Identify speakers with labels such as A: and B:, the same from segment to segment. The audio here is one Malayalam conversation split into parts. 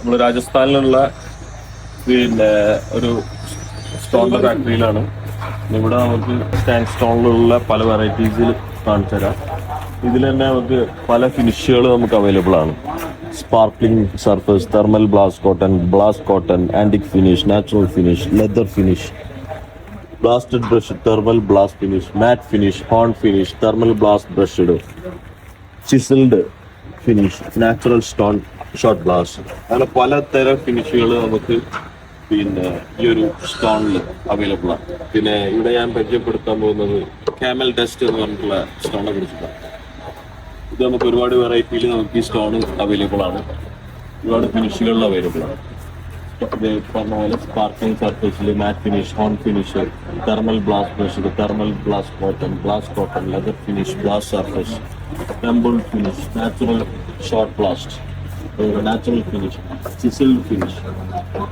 A: നമ്മൾ രാജസ്ഥാനിലുള്ള പിന്നെ ഒരു സ്റ്റോണിന്റെ ഫാക്ടറിയിലാണ്. ഇവിടെ നമുക്ക് സ്റ്റാൻഡ് സ്റ്റോണിലുള്ള പല വെറൈറ്റീസിൽ കാണിച്ചു തരാം. ഇതിൽ തന്നെ നമുക്ക് പല ഫിനിഷുകൾ നമുക്ക് അവൈലബിൾ ആണ്. Sparkling surface, thermal blast cotton, antique finish, natural finish, leather finish, blasted brush, thermal blast finish, matte finish, hone finish, thermal blast brushed, chiselled finish, natural stone shot blast, അങ്ങനെ പലതരം ഫിനിഷുകൾ നമുക്ക് പിന്നെ ഈ ഒരു സ്റ്റോണിൽ അവൈലബിൾ ആണ്. പിന്നെ ഇവിടെ ഞാൻ പരിചയപ്പെടുത്താൻ പോകുന്നത് ക്യാമൽ ഡസ്റ്റ് എന്ന് പറഞ്ഞിട്ടുള്ള സ്റ്റോണിനെ കുറിച്ചിട്ടാണ്. ഇത് നമുക്ക് ഒരുപാട് വെറൈറ്റിയിൽ നമുക്ക് ഈ സ്റ്റോൺ അവൈലബിൾ ആണ്. ഒരുപാട് ഫിനിഷുകളിൽ അവൈലബിൾ ആണ്. ഇത് പറഞ്ഞ പോലെ സ്പാർക്കിംഗ് സർഫേസിൽ matte finish, hone finish, thermal blast brush, thermal blast cotton, leather finish, blast surface, temple finish, natural short blast, natural finish, chiselled finish,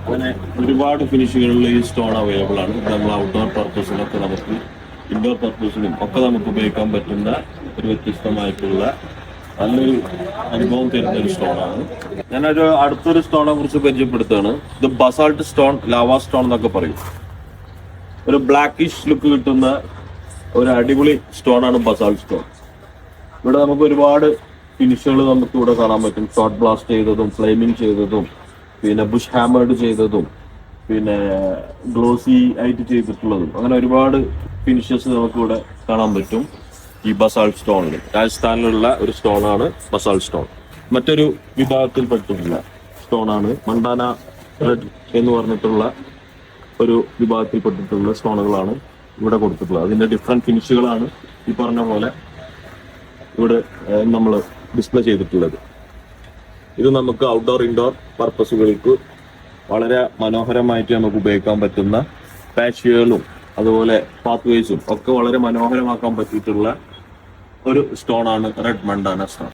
A: അങ്ങനെ ഒരുപാട് ഫിനിഷുകളിൽ ഈ സ്റ്റോൺ അവൈലബിൾ ആണ്. നമ്മൾ ഔട്ട്ഡോർ പർപ്പസിനൊക്കെ നമുക്ക് ഇൻഡോർ പർപ്പസിനും ഒക്കെ നമുക്ക് ഉപയോഗിക്കാൻ പറ്റുന്ന ഒരു വ്യത്യസ്തമായിട്ടുള്ള നല്ലൊരു അനുഭവം തരുന്ന ഒരു സ്റ്റോണാണ്. ഞാനൊരു അടുത്തൊരു സ്റ്റോണിനെ കുറിച്ച് പരിചയപ്പെടുത്തുകയാണ്. ഇത് ബസാൾട്ട് സ്റ്റോൺ, ലാവാ സ്റ്റോൺ എന്നൊക്കെ പറയും. ഒരു ബ്ലാക്കിഷ് ലുക്ക് കിട്ടുന്ന ഒരു അടിപൊളി സ്റ്റോണാണ് ബസാൾട്ട് സ്റ്റോൺ. ഇവിടെ നമുക്ക് ഒരുപാട് ഫിനിഷുകൾ നമുക്ക് ഇവിടെ കാണാൻ പറ്റും. ഷോർട്ട് ബ്ലാസ്റ്റ് ചെയ്തതും, ഫ്ലെയിമിങ് ചെയ്തതും, പിന്നെ ബുഷ് ഹാമേർഡ് ചെയ്തതും, പിന്നെ ഗ്ലോസി ആയിട്ട് ചെയ്തിട്ടുള്ളതും, അങ്ങനെ ഒരുപാട് ഫിനിഷസ് നമുക്ക് ഇവിടെ കാണാൻ പറ്റും ഈ ബസാൾട്ട് സ്റ്റോണിൽ. രാജസ്ഥാനിലുള്ള ഒരു സ്റ്റോണാണ് ബസാൾട്ട് സ്റ്റോൺ. മറ്റൊരു വിഭാഗത്തിൽപ്പെട്ടിട്ടുള്ള സ്റ്റോണാണ് മണ്ടാന റെഡ് എന്ന് പറഞ്ഞിട്ടുള്ള ഒരു വിഭാഗത്തിൽപ്പെട്ടിട്ടുള്ള സ്റ്റോണുകളാണ് ഇവിടെ കൊടുത്തിട്ടുള്ളത്. അതിന്റെ ഡിഫറെന്റ് ഫിനിഷുകളാണ് ഈ പറഞ്ഞ പോലെ ഇവിടെ നമ്മൾ ഡിസ്പ്ലേ ചെയ്തിട്ടുള്ളത്. ഇത് നമുക്ക് ഔട്ട്ഡോർ ഇൻഡോർ പർപ്പസുകൾക്ക് വളരെ മനോഹരമായിട്ട് നമുക്ക് ഉപയോഗിക്കാൻ പറ്റുന്ന പാച്ചുകളും അതുപോലെ പാത്വേസും ഒക്കെ വളരെ മനോഹരമാക്കാൻ പറ്റിയിട്ടുള്ള ഒരു സ്റ്റോണാണ് റെഡ് മണ്ടാന സ്റ്റോൺ.